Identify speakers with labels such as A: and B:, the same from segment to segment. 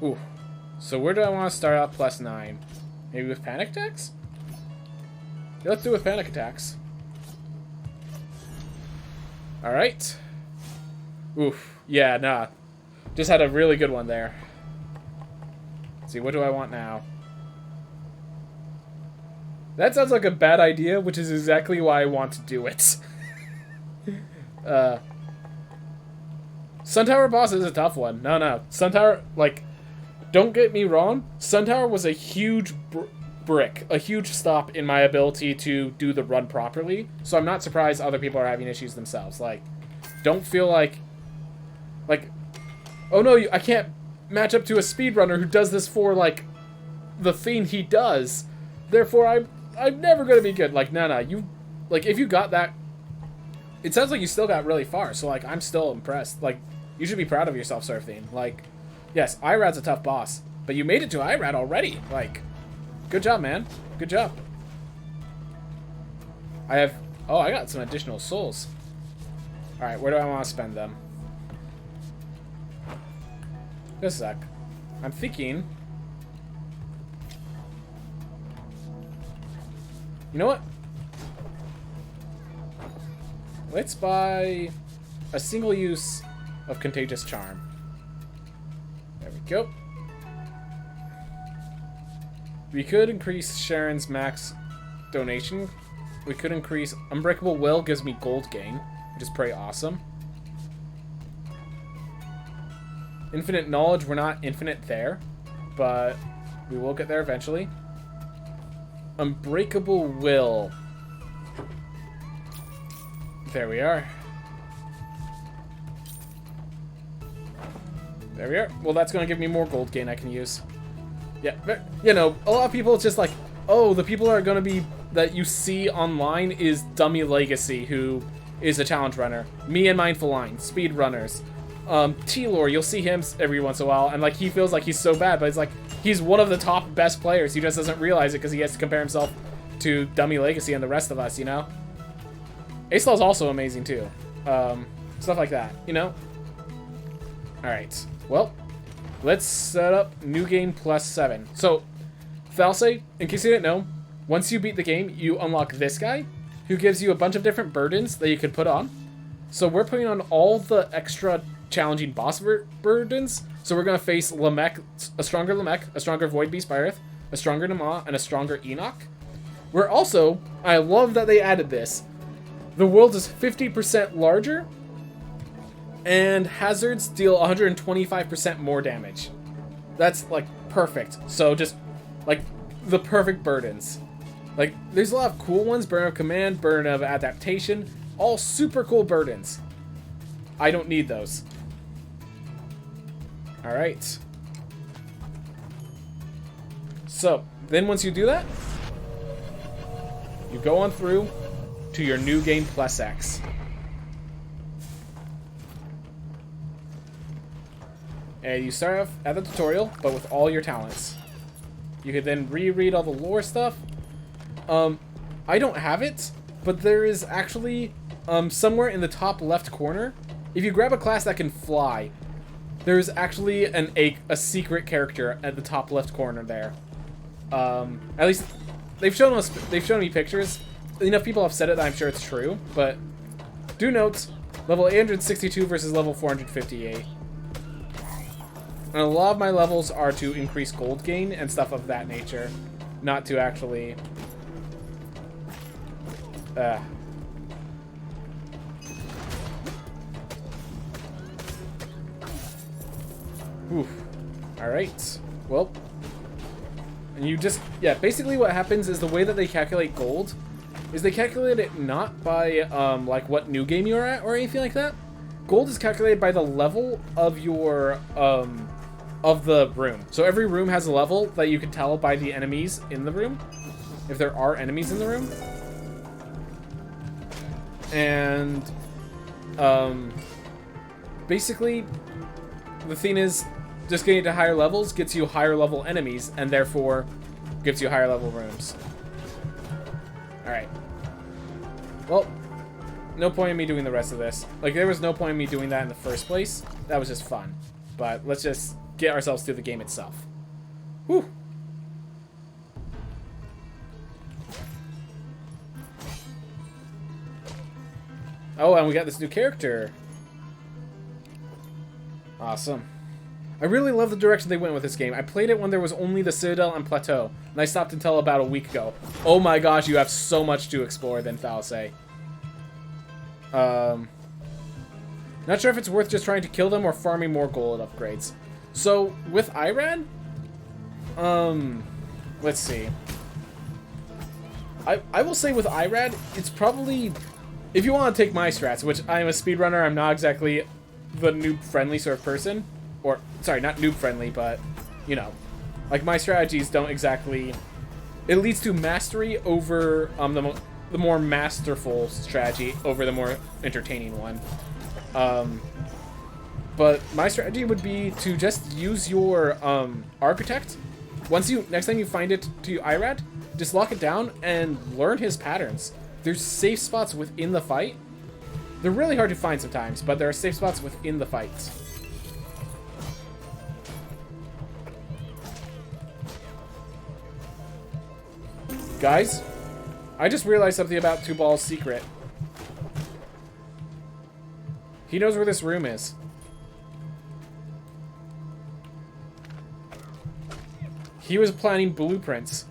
A: Ooh. So where do I want to start out +9? Maybe with panic attacks? Yeah, let's do it with panic attacks. Alright. Oof. Yeah, nah. Just had a really good one there. Let's see, what do I want now? That sounds like a bad idea, which is exactly why I want to do it. Sun Tower boss is a tough one. No. Sun Tower, like, don't get me wrong. Sun Tower was a huge brick, a huge stop in my ability to do the run properly. So I'm not surprised other people are having issues themselves. Like, don't feel like, oh no, I can't match up to a speedrunner who does this for, like, the thing he does. Therefore, I'm never going to be good. Like, no, you, like, if you got that, it sounds like you still got really far. So, like, I'm still impressed. Like, you should be proud of yourself, sort of thing. Like, yes, Irad's a tough boss, but you made it to Irad already. Like, good job, man. Good job. I got some additional souls. All right, where do I want to spend them? Just a sec. I'm thinking. You know what? Let's buy a single use of Contagious Charm. There we go. We could increase Sharon's max donation. We could increase Unbreakable Will, gives me gold gain, which is pretty awesome. Infinite Knowledge, we're not infinite there, but we will get there eventually. Unbreakable Will. There we are. There we are. Well, that's going to give me more gold gain I can use. Yeah, but, you know, a lot of people, it's just like, oh, the people are going to be, that you see online is Dummy Legacy, who is a challenge runner. Me and Mindful Line, speed runners. T-Lore, you'll see him every once in a while, and, like, he feels like he's so bad, but it's like, he's one of the top best players. He just doesn't realize it because he has to compare himself to Dummy Legacy and the rest of us, you know? Acelaw's also amazing, too. Stuff like that, you know? Alright, well, let's set up new game +7. So, Falsey, in case you didn't know, once you beat the game, you unlock this guy, who gives you a bunch of different burdens that you could put on. So we're putting on all the extra challenging boss burdens. So we're going to face Lamek, a stronger Lamek, a stronger Void Beast by Earth, a stronger Nama, and a stronger Enoch. We're also, I love that they added this, the world is 50% larger, and hazards deal 125% more damage. That's, like, perfect. So just, like, the perfect burdens. Like, there's a lot of cool ones, Burn of Command, Burn of Adaptation, all super cool burdens. I don't need those. Alright. So, then once you do that, you go on through to your new game +X. And you start off at the tutorial, but with all your talents. You could then reread all the lore stuff. I don't have it, but there is actually somewhere in the top left corner, if you grab a class that can fly, there's actually a secret character at the top left corner there. At least they've shown me pictures. Enough people have said it that I'm sure it's true, but do note, level 862 versus level 458. And a lot of my levels are to increase gold gain and stuff of that nature, not to actually Oof. Alright. Well. And you just, yeah, basically what happens is the way that they calculate gold is they calculate it not by, like, what new game you're at or anything like that. Gold is calculated by the level of your, of the room. So every room has a level that you can tell by the enemies in the room, if there are enemies in the room. And, basically, the thing is, just getting to higher levels gets you higher level enemies, and therefore gives you higher level rooms. Alright. Well, no point in me doing the rest of this. Like, there was no point in me doing that in the first place. That was just fun. But let's just get ourselves through the game itself. Whew. Oh, and we got this new character. Awesome. I really love the direction they went with this game. I played it when there was only the Citadel and Plateau, and I stopped until about a week ago. Oh my gosh, you have so much to explore then, Fallacy. Not sure if it's worth just trying to kill them or farming more gold upgrades. So, with Irad, let's see. I will say with Irad, it's probably, if you want to take my strats, which I'm a speedrunner, I'm not exactly the noob-friendly sort of person. Or, sorry, not noob-friendly, but, you know. Like, my strategies don't exactly... It leads to mastery over the more masterful strategy over the more entertaining one. But my strategy would be to just use your Architect. Next time you find it to Irad, just lock it down and learn his patterns. There's safe spots within the fight. They're really hard to find sometimes, but there are safe spots within the fight. Guys, I just realized something about Two Ball's secret. He knows where this room is. He was planning blueprints.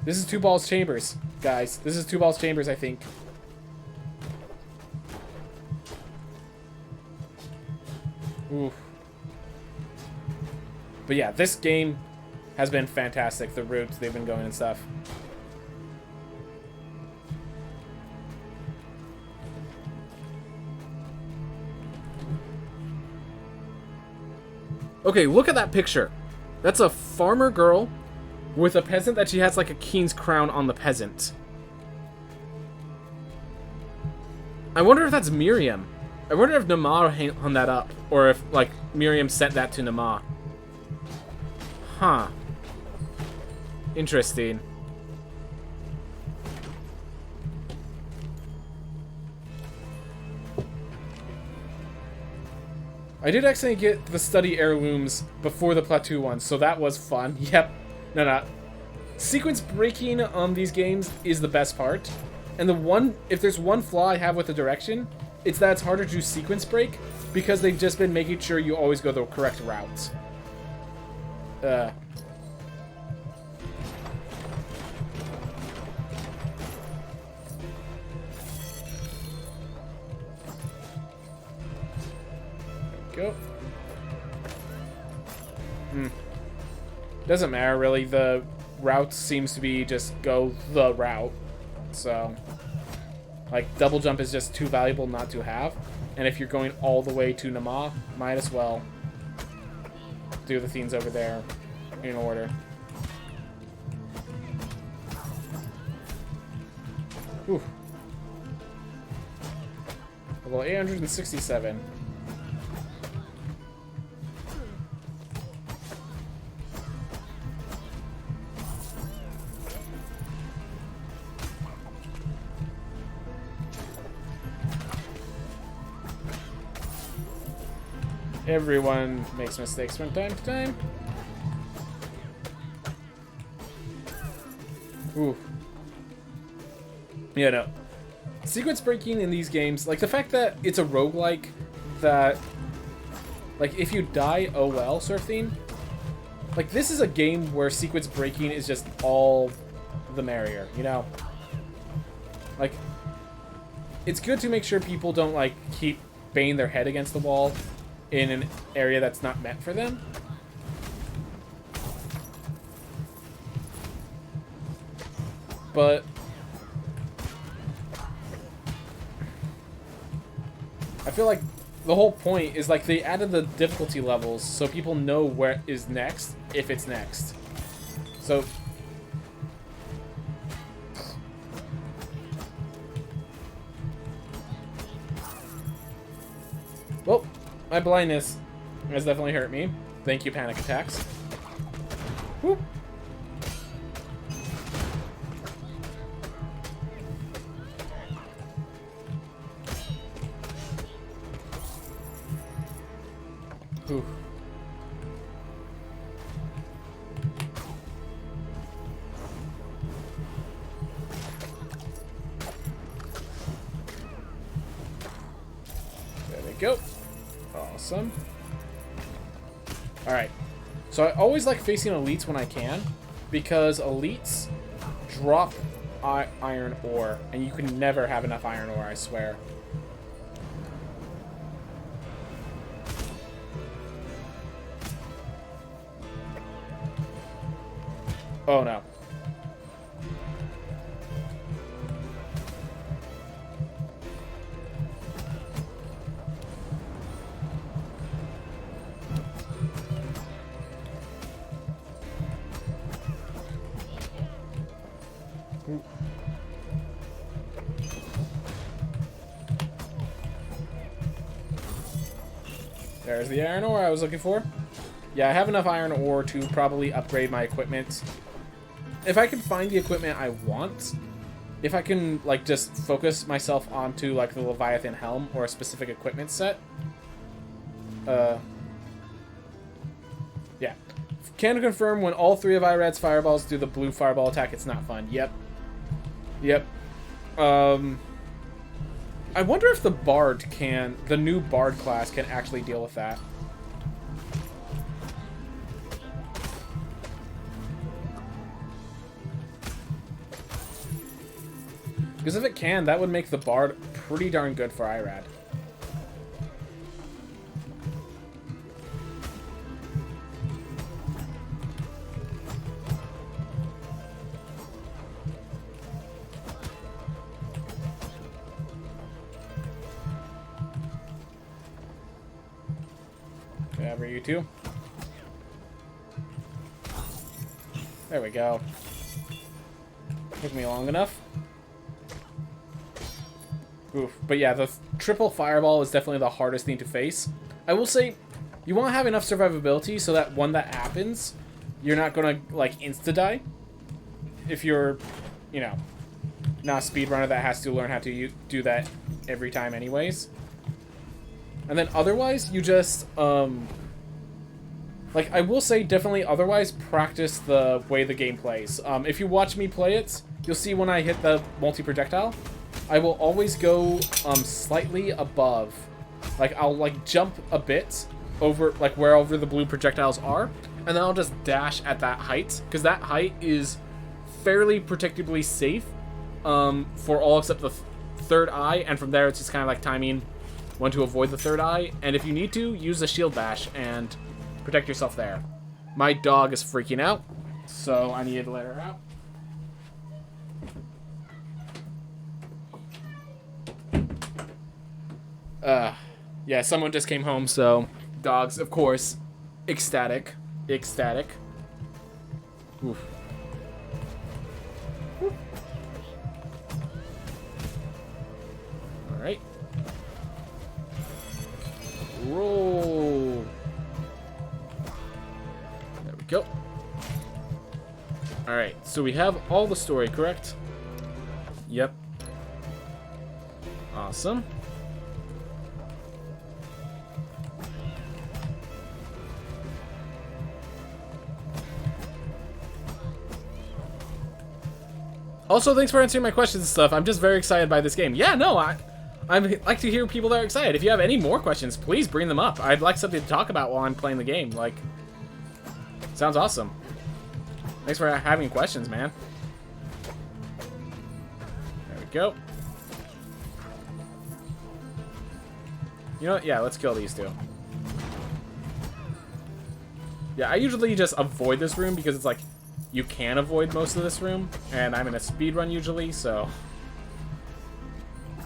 A: This is Two Ball's chambers, guys. This is Two Ball's chambers, I think. Oof. But yeah, this game has been fantastic. The routes they've been going and stuff. Okay, look at that picture. That's a farmer girl with a peasant that she has like a king's crown on the peasant. I wonder if that's Miriam. I wonder if Nama hung that up, or if like Miriam sent that to Nama. Huh. Interesting. I did accidentally get the study heirlooms before the Plateau one, so that was fun. Yep. No. Sequence breaking on these games is the best part. And if there's one flaw I have with the direction, it's that it's harder to sequence break because they've just been making sure you always go the correct route. Go. Doesn't matter really. The route seems to be just go the route. So, like, double jump is just too valuable not to have. And if you're going all the way to Nama, might as well do the things over there in order. Whew. Level 867. Everyone makes mistakes from time to time. Ooh. Yeah, no. Sequence breaking in these games, like the fact that it's a roguelike, that, like, if you die, oh well, sort of thing. Like, this is a game where sequence breaking is just all the merrier, you know? Like, it's good to make sure people don't, like, keep banging their head against the wall in an area that's not meant for them. But I feel like the whole point is like they added the difficulty levels so people know where is next if it's next. So well, my blindness has definitely hurt me. Thank you, panic attacks. Whoop. Ooh. go. Awesome. Alright. So I always like facing elites when I can, because elites drop iron ore, and you can never have enough iron ore, I swear. Oh no. There's the iron ore I was looking for. Yeah, I have enough iron ore to probably upgrade my equipment. If I can find the equipment I want, if I can, like, just focus myself onto, like, the Leviathan Helm or a specific equipment set. Yeah. Can confirm when all 3 of Irad's fireballs do the blue fireball attack, it's not fun. Yep. Yep. I wonder if the Bard can, the new Bard class can actually deal with that. Because if it can, that would make the Bard pretty darn good for Irad. Whatever, you two. There we go. Took me long enough. Oof. But yeah, the triple fireball is definitely the hardest thing to face. I will say, you want to have enough survivability so that when that happens, you're not going to, like, insta-die. If you're, you know, not a speedrunner that has to learn how to do that every time anyways. And then otherwise, you just, like, I will say definitely otherwise practice the way the game plays. If you watch me play it, you'll see when I hit the multi-projectile, I will always go slightly above. Like, I'll, like, jump a bit over, like, wherever the blue projectiles are, and then I'll just dash at that height, because that height is fairly predictably safe for all except the third eye, and from there it's just kind of like timing when to avoid the third eye, and if you need to, use a shield bash and protect yourself there. My dog is freaking out, so I needed to let her out. Yeah, someone just came home, so dogs, of course, ecstatic. Ecstatic. Oof. Alright. Roll. There we go. Alright, so we have all the story, correct? Yep. Awesome. Also, thanks for answering my questions and stuff. I'm just very excited by this game. Yeah, no, I like to hear people that are excited. If you have any more questions, please bring them up. I'd like something to talk about while I'm playing the game. Like, sounds awesome. Thanks for having questions, man. There we go. You know what? Yeah, let's kill these two. Yeah, I usually just avoid this room because it's like, you can avoid most of this room, and I'm in a speed run usually, so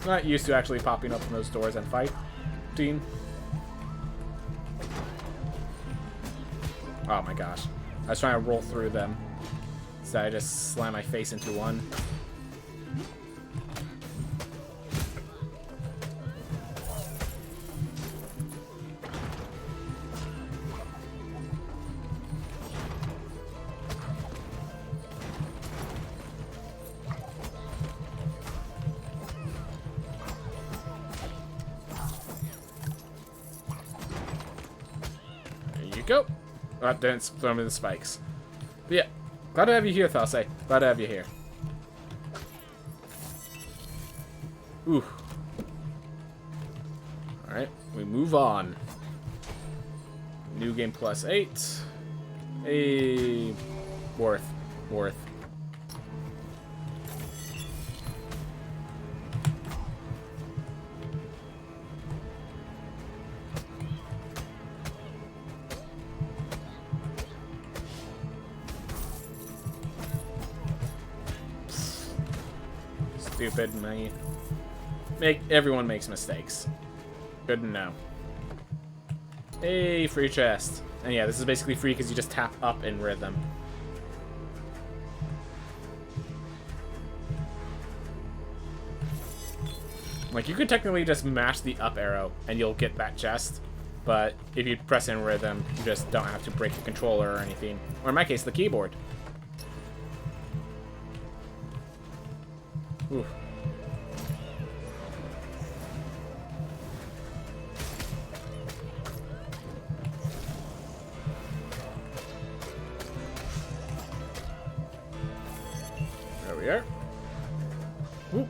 A: I'm not used to actually popping up from those doors and fighting. Oh my gosh. I was trying to roll through them, so I just slammed my face into one. Go. Oh, didn't throw me the spikes. But yeah, glad to have you here, Thassae. Glad to have you here. Ooh. Alright, we move on. New game plus 8. Hey, worth. Stupid me. Everyone makes mistakes. Good to know. Hey, free chest. And yeah, this is basically free because you just tap up in rhythm. Like, you could technically just mash the up arrow and you'll get that chest. But if you press in rhythm, you just don't have to break the controller or anything. Or in my case, the keyboard. Ooh. There we are. Ooh.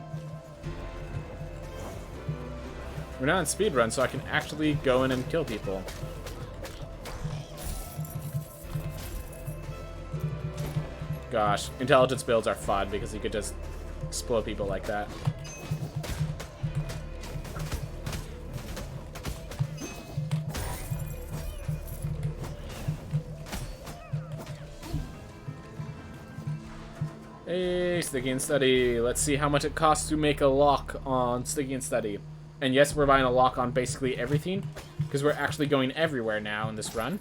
A: We're not on speedrun, so I can actually go in and kill people. Gosh, intelligence builds are fun because you could just explode people like that. Hey, Sticky and Steady. Let's see how much it costs to make a lock on Sticky and Steady. And yes, we're buying a lock on basically everything, because we're actually going everywhere now in this run.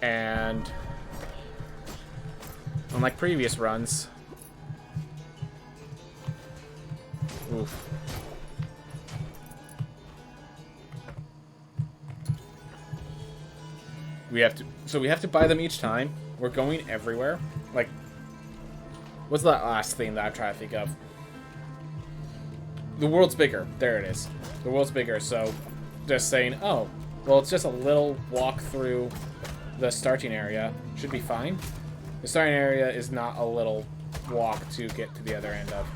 A: And unlike previous runs, oof. We have to buy them each time. We're going everywhere. Like, what's that last thing that I'm trying to think of? The world's bigger. There it is. The world's bigger, so just saying, oh, well, it's just a little walk through the starting area. Should be fine. The starting area is not a little walk to get to the other end of.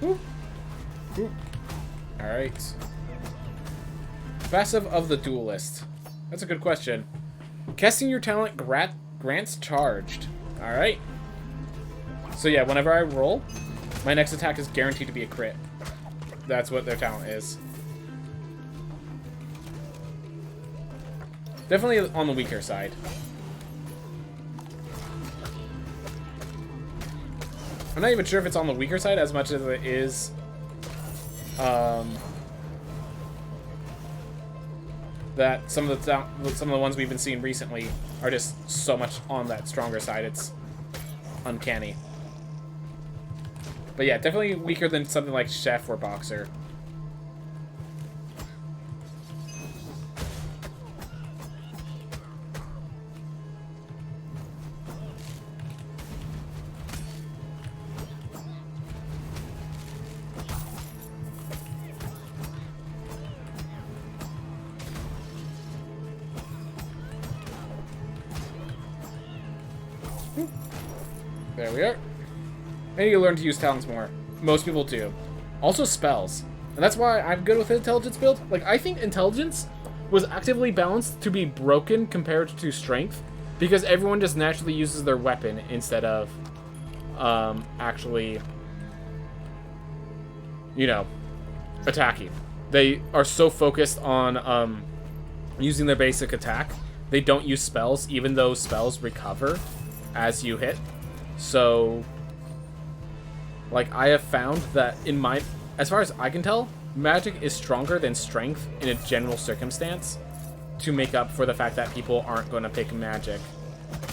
A: Whoop. Whoop. Alright. Passive of the Duelist. That's a good question. Casting your talent grants charged. Alright. So yeah, whenever I roll, my next attack is guaranteed to be a crit. That's what their talent is. Definitely on the weaker side. I'm not even sure if it's on the weaker side as much as it is that some of the ones we've been seeing recently are just so much on that stronger side. It's uncanny. But yeah, definitely weaker than something like Chef or Boxer. There we are. I need to learn to use talents more. Most people do. Also spells. And that's why I'm good with intelligence build. Like, I think intelligence was actively balanced to be broken compared to strength, because everyone just naturally uses their weapon instead of actually, you know, attacking. They are so focused on using their basic attack, they don't use spells, even though spells recover as you hit. So, like, I have found that as far as I can tell, magic is stronger than strength in a general circumstance to make up for the fact that people aren't going to pick magic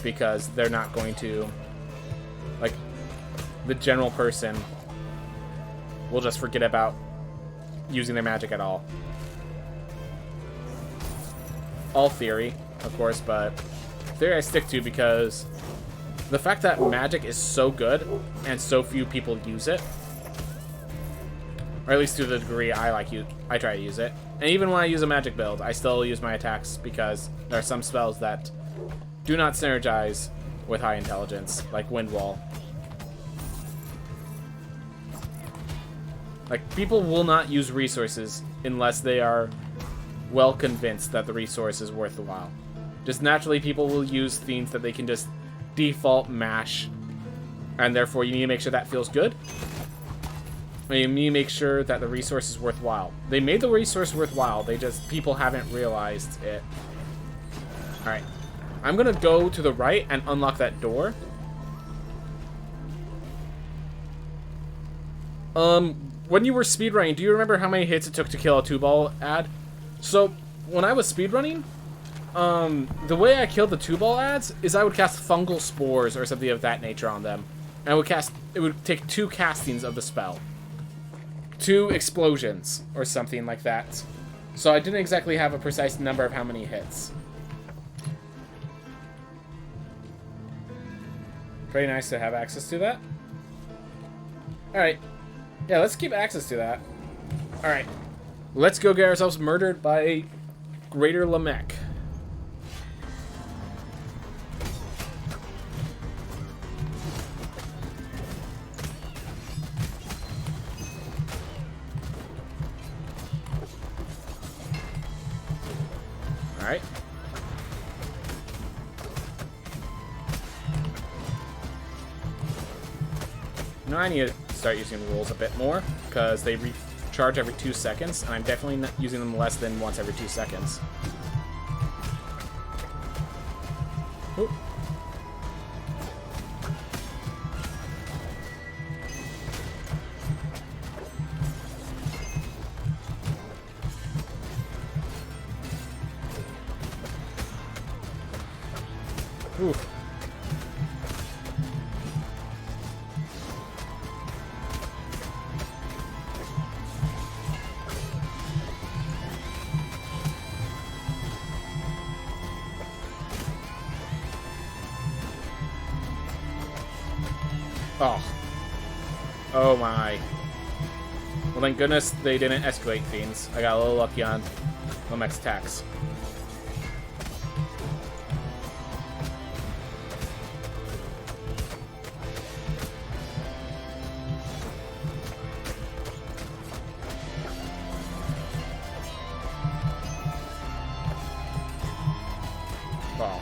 A: because they're not going to, like, the general person will just forget about using their magic at all. All theory, of course, but theory I stick to because the fact that magic is so good and so few people use it, or at least to the degree I try to use it. And even when I use a magic build, I still use my attacks because there are some spells that do not synergize with high intelligence, like Wind Wall. Like, people will not use resources unless they are well convinced that the resource is worth the while. Just naturally, people will use themes that they can just default mash, and therefore you need to make sure that feels good. You need to make sure that the resource is worthwhile. They made the resource worthwhile, people haven't realized it. Alright. I'm gonna go to the right and unlock that door. When you were speedrunning, do you remember how many hits it took to kill a 2-ball ad? So, when I was speedrunning, the way I killed the 2-ball ads is I would cast fungal spores or something of that nature on them. And it would take 2 castings of the spell. 2 explosions, or something like that. So I didn't exactly have a precise number of how many hits. Pretty nice to have access to that. Alright. Yeah, let's keep access to that. Alright. Let's go get ourselves murdered by Greater Lamech. Alright. Now I need to start using rules a bit more, because they recharge every 2 seconds, and I'm definitely not using them less than once every 2 seconds. Ooh. Ooh. Oh. Oh my. Well, thank goodness they didn't escalate fiends. I got a little lucky on Lamech's attacks. Oh.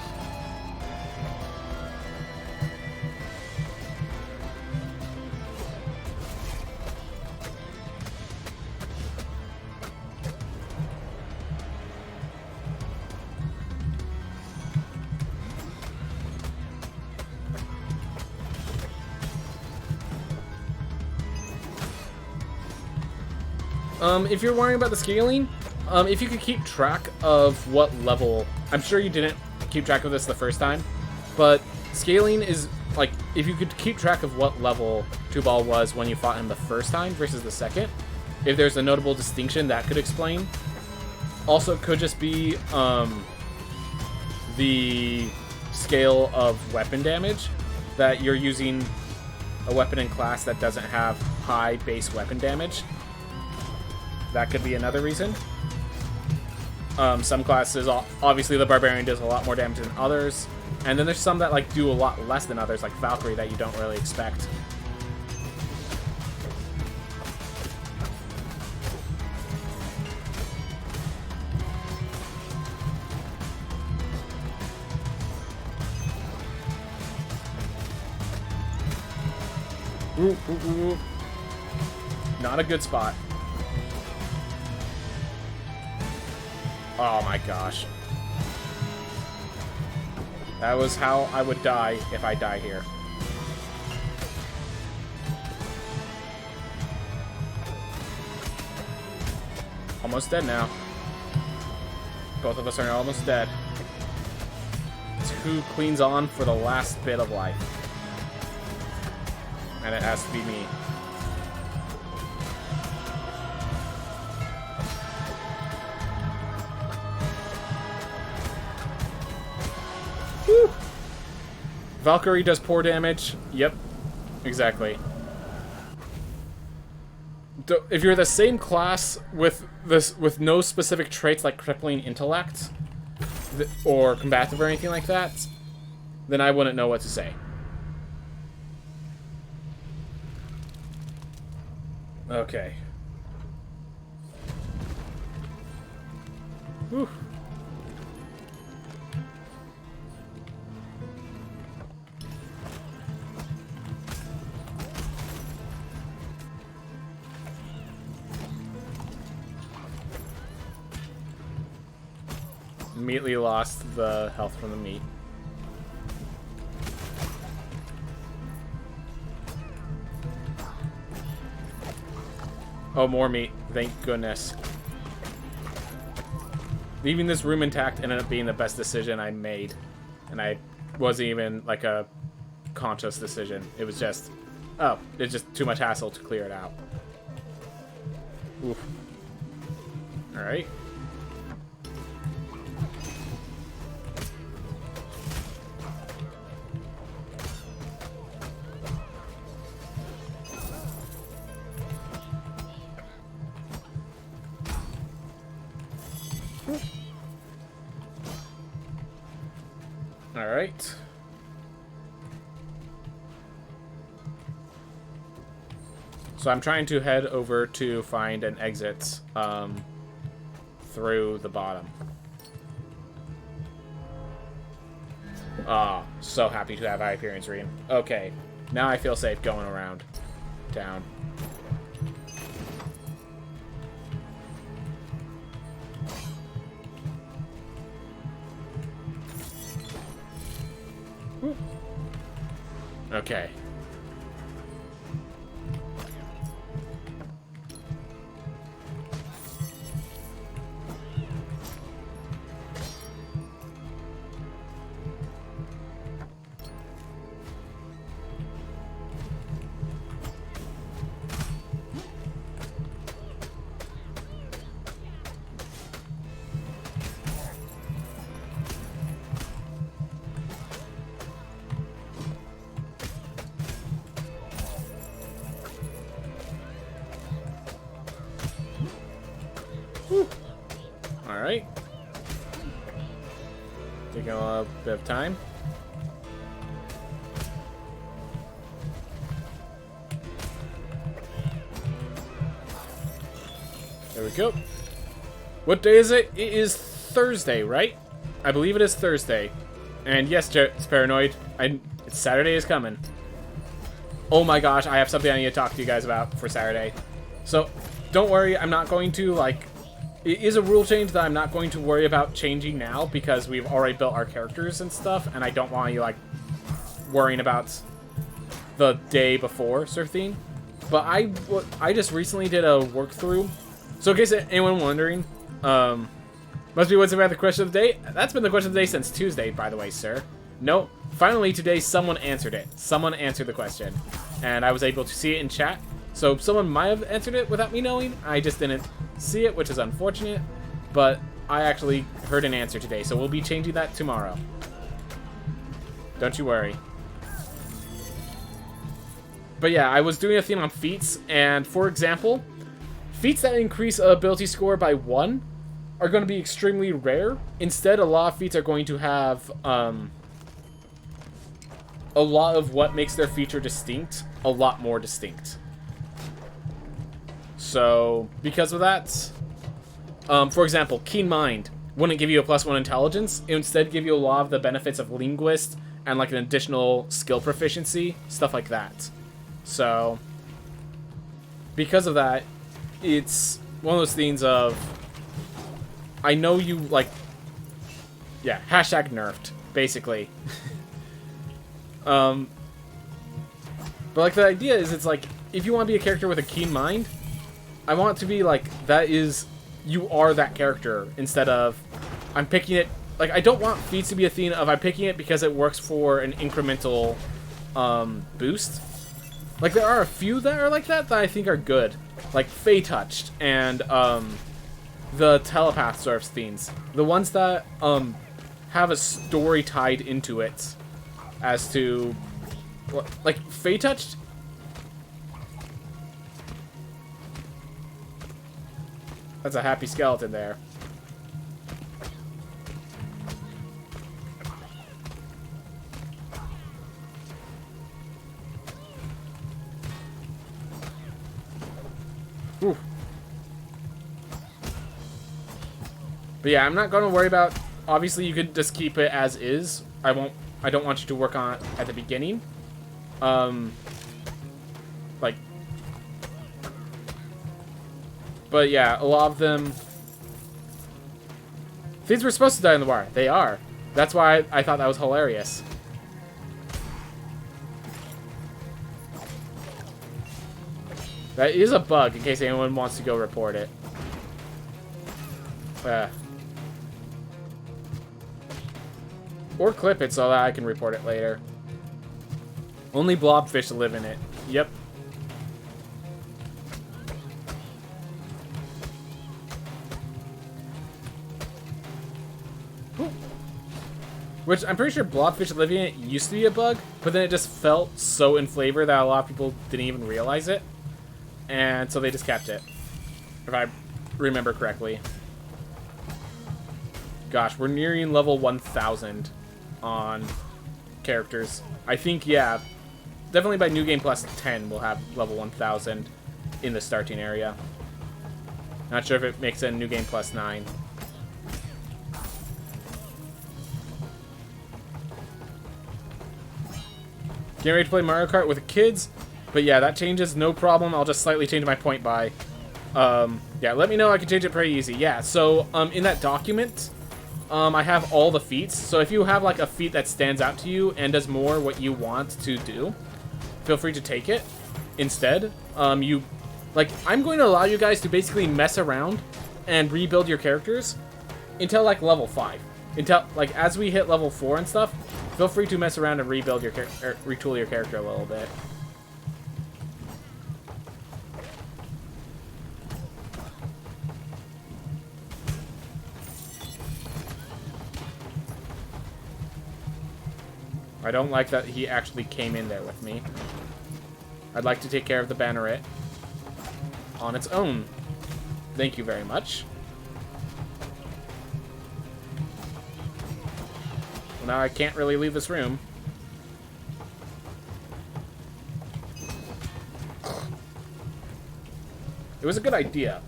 A: If you're worrying about the scaling, if you could keep track of what level... I'm sure you didn't keep track of this the first time, but scaling is, like, if you could keep track of what level 2-ball was when you fought him the first time versus the second, if there's a notable distinction, that could explain. Also, it could just be, the scale of weapon damage, that you're using a weapon in class that doesn't have high base weapon damage. That could be another reason. Some classes, obviously the Barbarian does a lot more damage than others. And then there's some that like do a lot less than others, like Valkyrie, that you don't really expect. Ooh, ooh, ooh. Not a good spot. Oh my gosh. That was how I would die if I die here. Almost dead now. Both of us are almost dead. It's who cleans on for the last bit of life. And it has to be me. Whew. Valkyrie does poor damage. Yep, exactly. If you're the same class with no specific traits like crippling intellect or combative or anything like that, then I wouldn't know what to say. Okay. Whew. Immediately lost the health from the meat. Oh, more meat. Thank goodness. Leaving this room intact ended up being the best decision I made. And I wasn't even, like, a conscious decision. It was just... Oh, it's just too much hassle to clear it out. Oof. Alright. Alright. So I'm trying to head over to find an exit through the bottom. Ah, so happy to have Hyperion's Ream. Okay, now I feel safe going around town. Okay. Alright. Taking a little bit of time. There we go. What day is it? It is Thursday, right? I believe it is Thursday. And yes, it's Paranoid. Saturday is coming. Oh my gosh, I have something I need to talk to you guys about for Saturday. So, don't worry, I'm not going to, like... It is a rule change that I'm not going to worry about changing now because we've already built our characters and stuff, and I don't want you, like, worrying about the day before sort of thing. But I just recently did a work-through. So in case anyone wondering, must be what's about the question of the day? That's been the question of the day since Tuesday, by the way, sir. No, finally today someone answered it. Someone answered the question, and I was able to see it in chat. So someone might have answered it without me knowing. I just didn't see it, which is unfortunate. But I actually heard an answer today, so we'll be changing that tomorrow. Don't you worry. But yeah, I was doing a thing on feats, and for example, feats that increase ability score by 1 are going to be extremely rare. Instead, a lot of feats are going to have a lot of what makes their feature distinct a lot more distinct. So, because of that, for example, Keen Mind wouldn't give you a +1 intelligence. It would instead give you a lot of the benefits of Linguist and like an additional skill proficiency, stuff like that. So, because of that, it's one of those things of, I know you, like, yeah, hashtag nerfed, basically. But, like, the idea is, it's like, if you want to be a character with a keen mind, I want it to be, like, that is, you are that character, instead of, I'm picking it, like, I don't want feats to be a thing of, I'm picking it because it works for an incremental, boost. Like, there are a few that are like that I think are good. Like, Fey Touched, and, the Telepath sort of themes. The ones that, have a story tied into it, as to, like, Fey Touched? That's a happy skeleton there. Ooh. But yeah, I'm not going to worry about... Obviously, you could just keep it as is. I don't want you to work on it at the beginning. Like... But yeah, a lot of them... These were supposed to die in the water. They are. That's why I thought that was hilarious. That is a bug, in case anyone wants to go report it. Or clip it so that I can report it later. Only blobfish live in it. Yep. Ooh. Which, I'm pretty sure blobfish living in it used to be a bug, but then it just felt so in flavor that a lot of people didn't even realize it. And so they just kept it. If I remember correctly. Gosh, we're nearing level 1000 on characters. I think, yeah, definitely by New Game Plus 10 we'll have level 1000 in the starting area. Not sure if it makes it New Game Plus 9. Getting ready to play Mario Kart with the kids. But yeah, that changes, no problem. I'll just slightly change my point by. Yeah, let me know. I can change it pretty easy. Yeah, so in that document, I have all the feats. So if you have like a feat that stands out to you and does more what you want to do, feel free to take it instead. I'm going to allow you guys to basically mess around and rebuild your characters until like level 5. Until like as we hit level 4 and stuff, feel free to mess around and rebuild your retool your character a little bit. I don't like that he actually came in there with me. I'd like to take care of the banneret on its own. Thank you very much. Well, now I can't really leave this room. It was a good idea.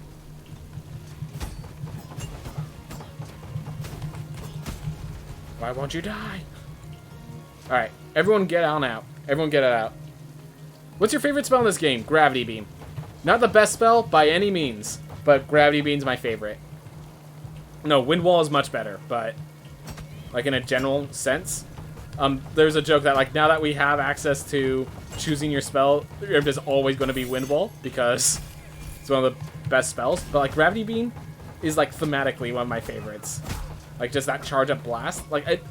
A: Why won't you die? Alright, everyone get on out. Everyone get it out. What's your favorite spell in this game? Gravity Beam. Not the best spell by any means, but Gravity Beam's my favorite. No, Wind Wall is much better, but like in a general sense. There's a joke that like now that we have access to choosing your spell, there's always going to be Wind Wall because it's one of the best spells. But like Gravity Beam is like thematically one of my favorites. Like just that charge up blast. Like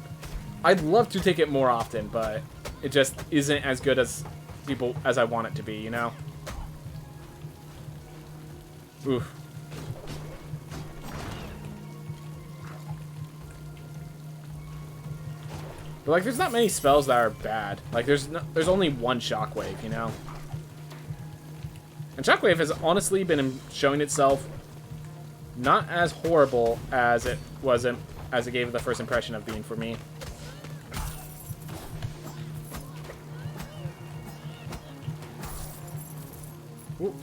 A: I'd love to take it more often, but it just isn't as good as I want it to be, you know? Oof. But like there's not many spells that are bad. Like there's only one Shockwave, you know? And Shockwave has honestly been showing itself not as horrible as it gave the first impression of being for me. Ooh.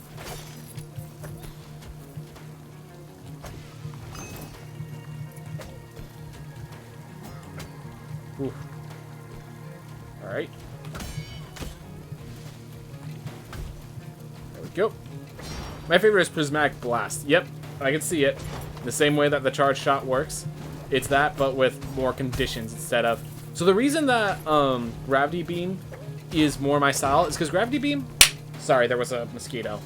A: Ooh. All right. There we go. My favorite is Prismatic Blast. Yep, I can see it. The same way that the charge shot works. It's that, but with more conditions instead of... So the reason that Gravity Beam is more my style is because Gravity Beam... Sorry, there was a mosquito.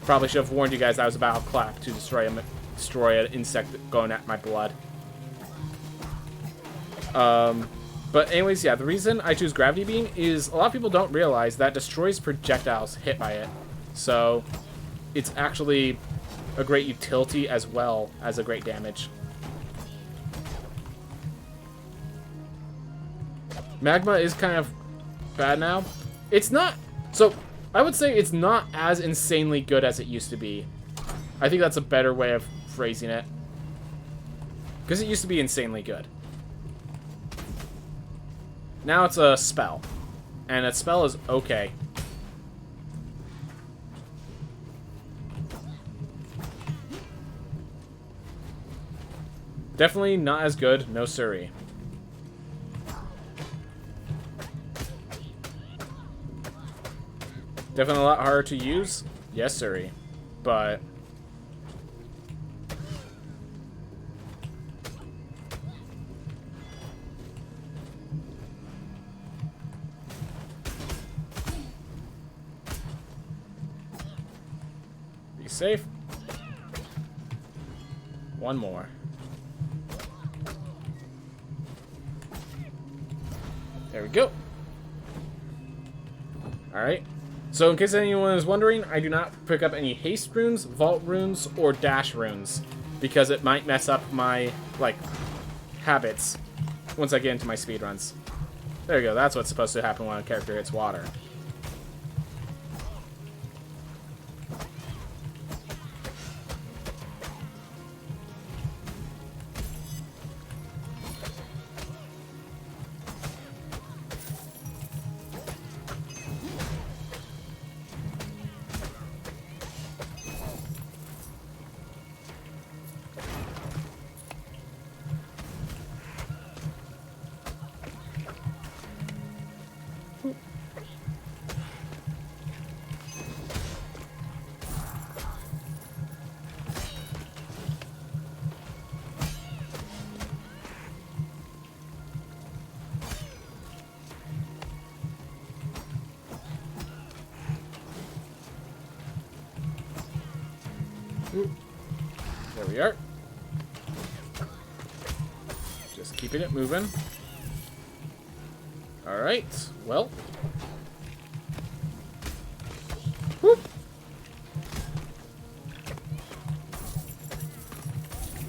A: Probably should have warned you guys I was about to clap to destroy an insect going at my blood. But anyways, yeah, the reason I choose Gravity Beam is a lot of people don't realize that destroys projectiles hit by it. So it's actually a great utility as well as a great damage. Magma is kind of bad now. It's not... So... I would say it's not as insanely good as it used to be. I think that's a better way of phrasing it. Because it used to be insanely good. Now it's a spell. And a spell is okay. Definitely not as good, no siree. Definitely a lot harder to use, yes siree. But be safe. One more. There we go. Alright. So in case anyone is wondering, I do not pick up any haste runes, vault runes, or dash runes. Because it might mess up my, like, habits once I get into my speedruns. There you go, that's what's supposed to happen when a character hits water. There we are. Just keeping it moving. Alright, well. Whoop.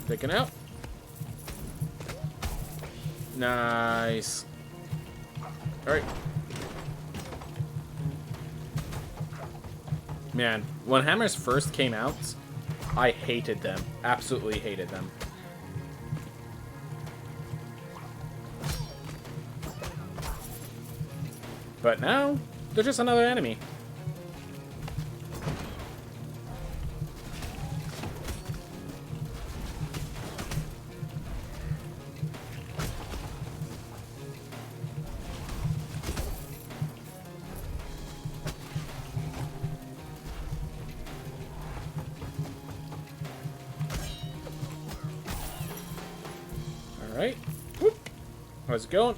A: Taken out. Nice. Alright. Man, when hammers first came out, I hated them. Absolutely hated them. But now, they're just another enemy. Alright. Whoop. How's it going?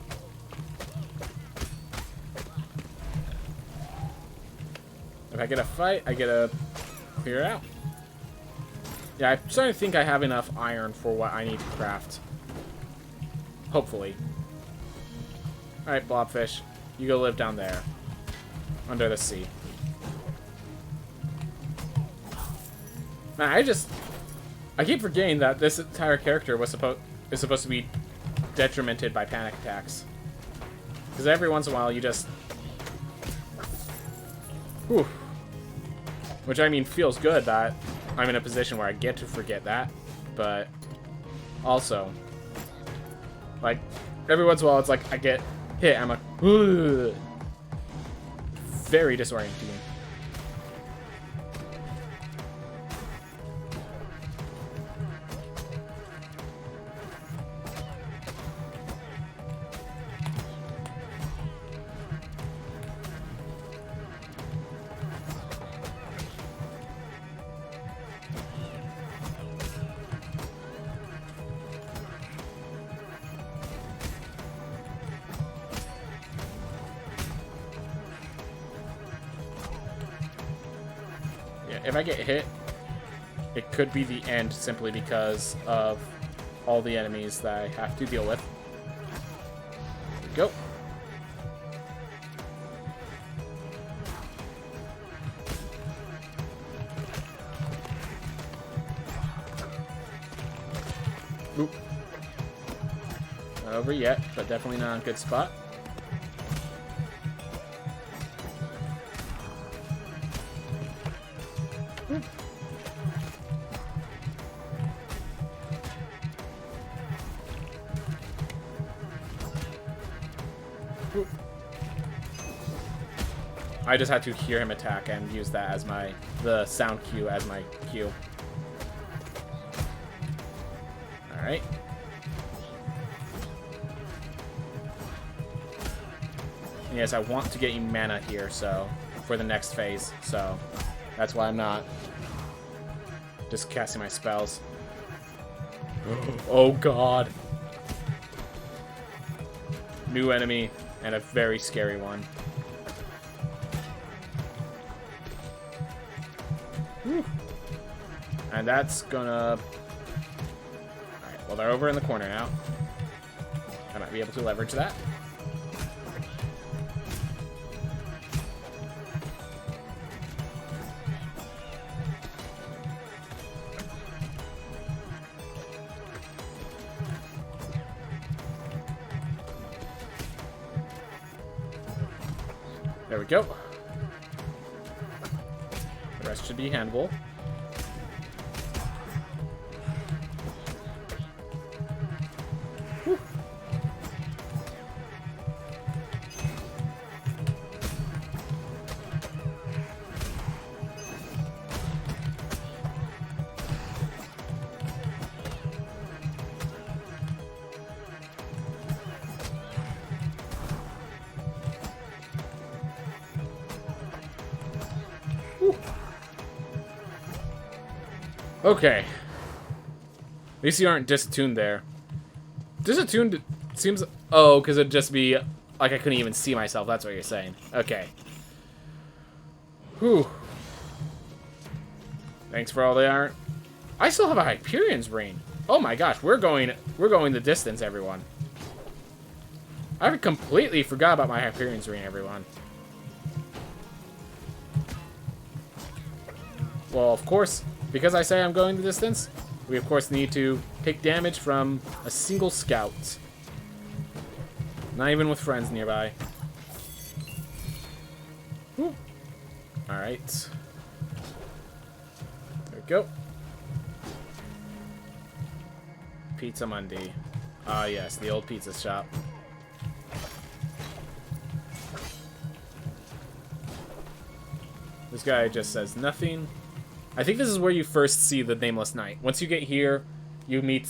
A: If I get a fight, I get to clear out. Yeah, I'm starting to think I have enough iron for what I need to craft. Hopefully. Alright, blobfish. You go live down there. Under the sea. Man, I keep forgetting that this entire character is supposed to be detrimented by panic attacks. Because every once in a while you just... Whew. Which, I mean, feels good that I'm in a position where I get to forget that. But also, like, every once in a while it's like I get hit, I'm like, ugh. Very disorienting. If I get hit, it could be the end simply because of all the enemies that I have to deal with. There we go. Oop. Not over yet, but definitely not in a good spot. I just had to hear him attack and use that as the sound cue as my cue. Alright. And yes, I want to get you mana here, so for the next phase, so that's why I'm not just casting my spells. Oh god. New enemy, and a very scary one. Whew. And that's gonna... Alright, well they're over in the corner now. I might be able to leverage that. There we go. The rest should be handable. Whew. Okay. At least you aren't disattuned there. Disattuned seems... Oh, because it'd just be... Like, I couldn't even see myself. That's what you're saying. Okay. Whew. Thanks for all the iron. I still have a Hyperion's Ring. Oh my gosh, we're going the distance, everyone. I completely forgot about my Hyperion's Ring, everyone. Well, of course... Because I say I'm going the distance, we of course need to take damage from a single scout. Not even with friends nearby. Alright. There we go. Pizza Mundi. Ah yes, the old pizza shop. This guy just says nothing. I think this is where you first see the Nameless Knight. Once you get here, you meet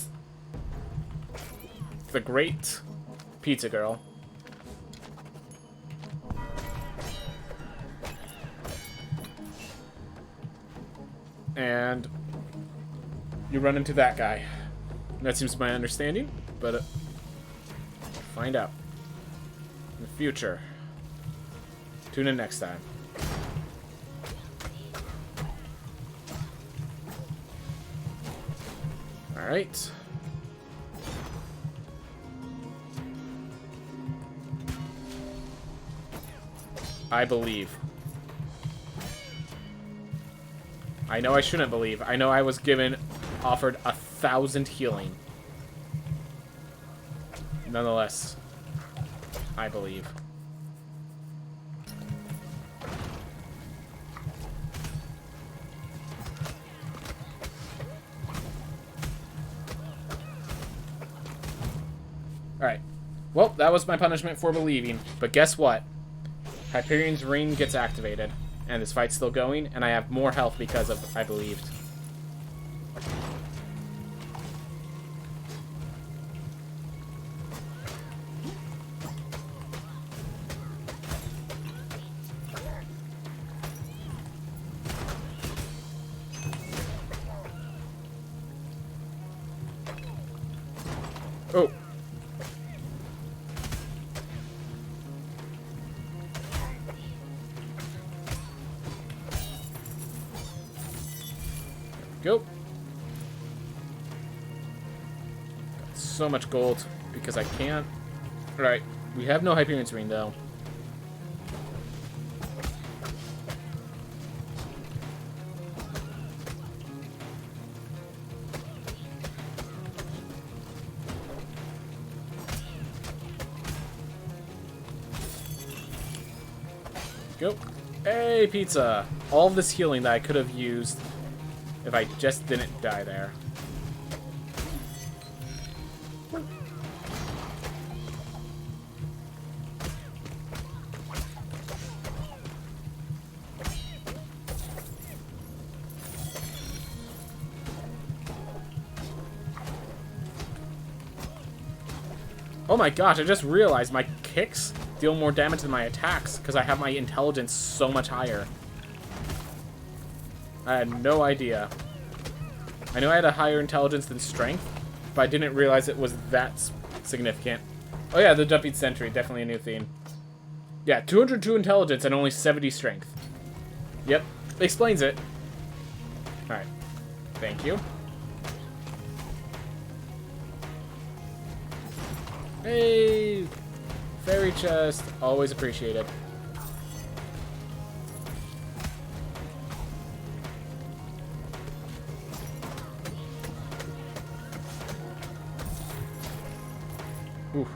A: the great pizza girl. And you run into that guy. That seems my understanding, but find out in the future. Tune in next time. Alright. I believe. I know I shouldn't believe. I know I was offered 1,000 healing. Nonetheless, I believe. Alright. Well, that was my punishment for believing. But guess what? Hyperion's Ring gets activated. And this fight's still going. And I have more health because of I believed. Oh. Go. Got so much gold because I can't. Alright, we have no Hyperion's Ring though. Go. Hey, pizza! All of this healing that I could have used if I just didn't die there. Oh my gosh, I just realized my kicks deal more damage than my attacks because I have my intelligence so much higher. I had no idea. I knew I had a higher intelligence than strength, but I didn't realize it was that significant. Oh yeah, the Dumpy Sentry, definitely a new theme. Yeah, 202 intelligence and only 70 strength. Yep, explains it. Alright, thank you. Hey, fairy chest, always appreciated. Oof.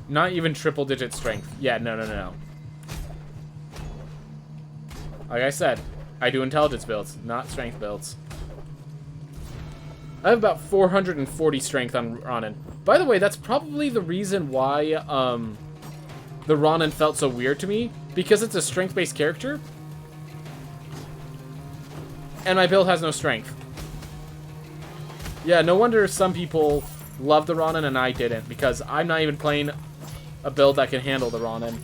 A: Not even triple digit strength. Yeah, no. Like I said, I do intelligence builds, not strength builds. I have about 440 strength on Ronin. By the way, that's probably the reason why the Ronin felt so weird to me, because it's a strength-based character, and my build has no strength. Yeah, no wonder some people love the Ronin and I didn't, because I'm not even playing a build that can handle the Ronin.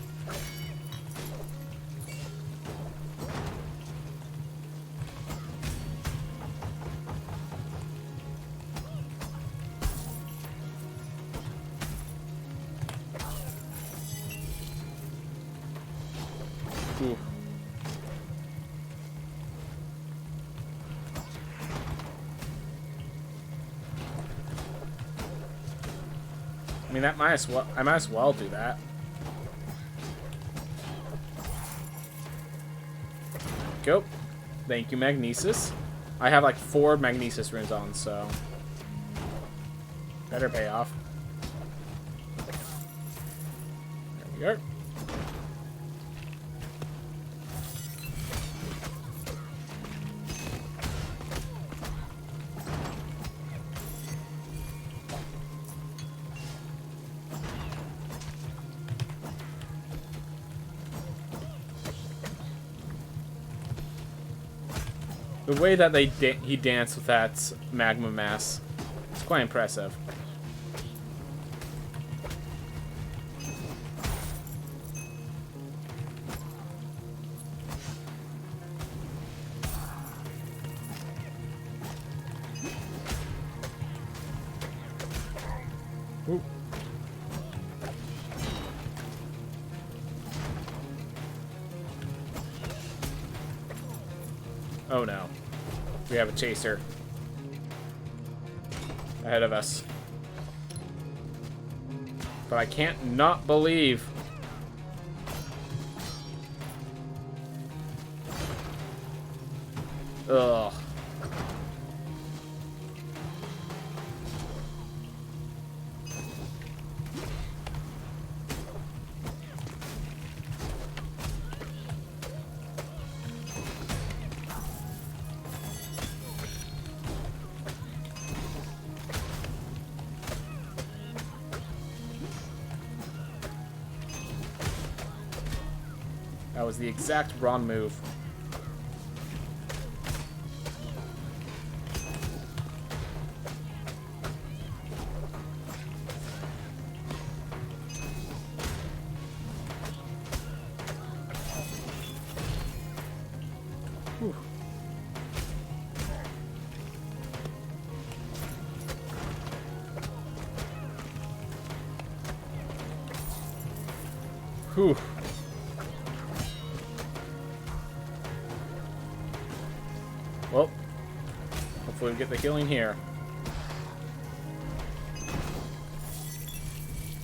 A: Ooh. I mean, I might as well do that. Go. Thank you, Magnesis. I have like 4 Magnesis runes on, so better pay off. There we are. The way that he danced with that magma mass is quite impressive. Ooh. Oh no. We have a chaser ahead of us. But I can't not believe. Ugh. That was the exact wrong move. Whew. Whew. Well, hopefully we get the healing here.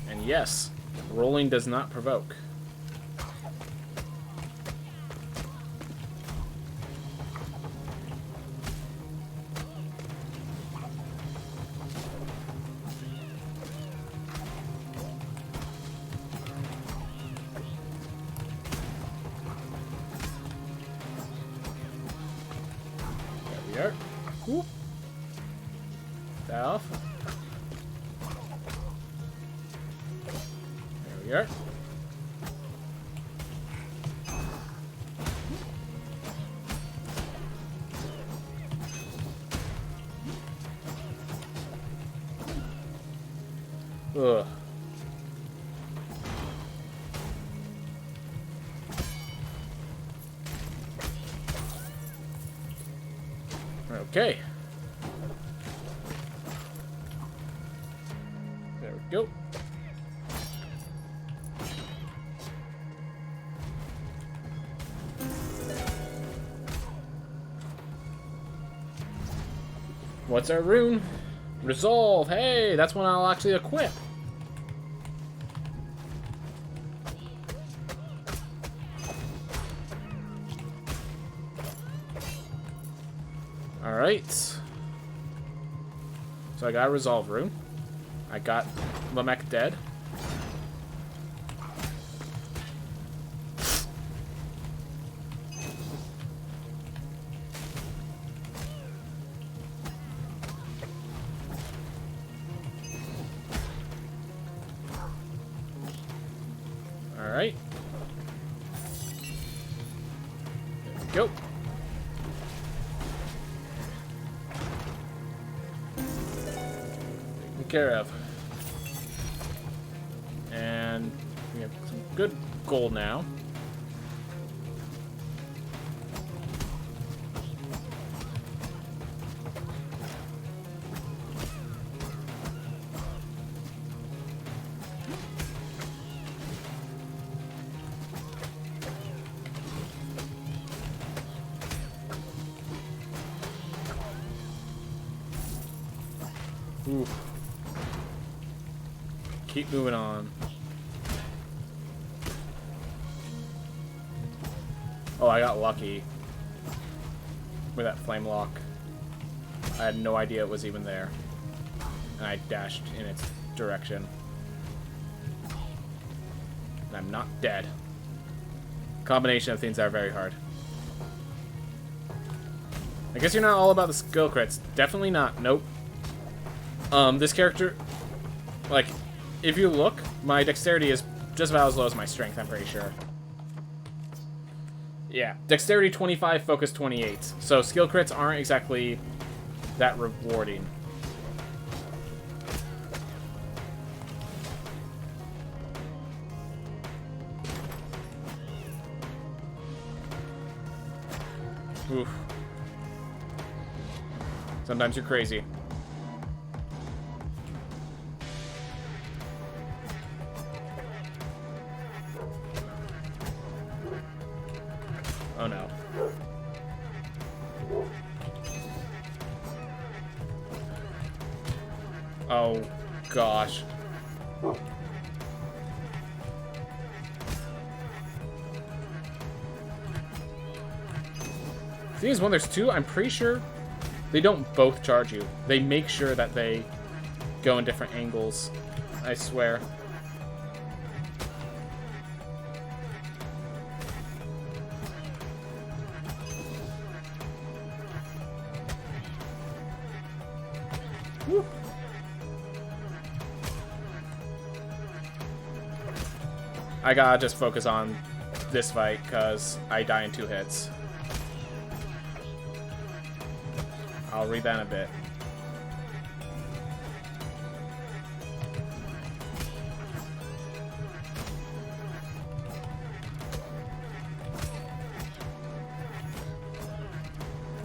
A: And yes, rolling does not provoke. There. Whoop. That off. There we are. Ugh. Okay. There we go. What's our rune? Resolve. Hey, that's one I'll actually equip. Alright. So I got a resolve rune. I got Lamech dead. Alright. There we go. Taken care of. And we have some good gold now. Oof. Keep moving on. Oh, I got lucky with that flame lock. I had no idea it was even there. And I dashed in its direction. And I'm not dead. Combination of things that are very hard. I guess you're not all about the skill crits. Definitely not. Nope. This character, like, if you look, my dexterity is just about as low as my strength, I'm pretty sure. Yeah, dexterity 25, focus 28. So skill crits aren't exactly that rewarding. Oof. Sometimes you're crazy. Oh no. Oh gosh. Thing is, when there's two, I'm pretty sure they don't both charge you. They make sure that they go in different angles. I swear. Woo. I gotta just focus on this fight because I die in 2 hits. I'll read that in a bit.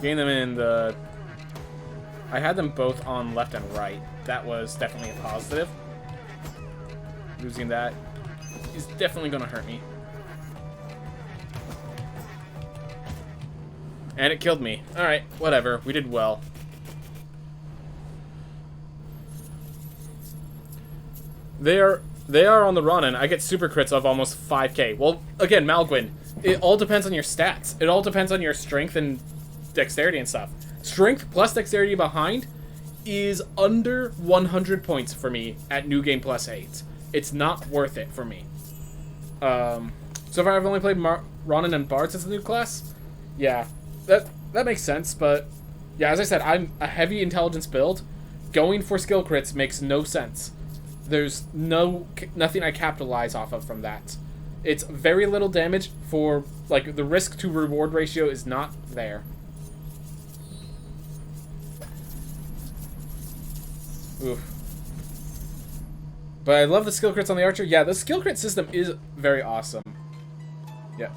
A: Gain them in the... I had them both on left and right. That was definitely a positive. Losing that is definitely going to hurt me. And it killed me. Alright, whatever. We did well. They are on the run, and I get super crits of almost 5k. Well, again, Malguin, it all depends on your stats. It all depends on your strength and dexterity and stuff. Strength plus dexterity behind is under 100 points for me at New Game Plus 8. It's not worth it for me. So far I've only played Ronin and Bard since the new class. Yeah, that makes sense, but yeah, as I said, I'm a heavy intelligence build. Going for skill crits makes no sense. There's nothing I capitalize off of from that. It's very little damage for, like, the risk to reward ratio is not there. Oof. But I love the skill crits on the archer. Yeah, the skill crit system is very awesome. Yeah.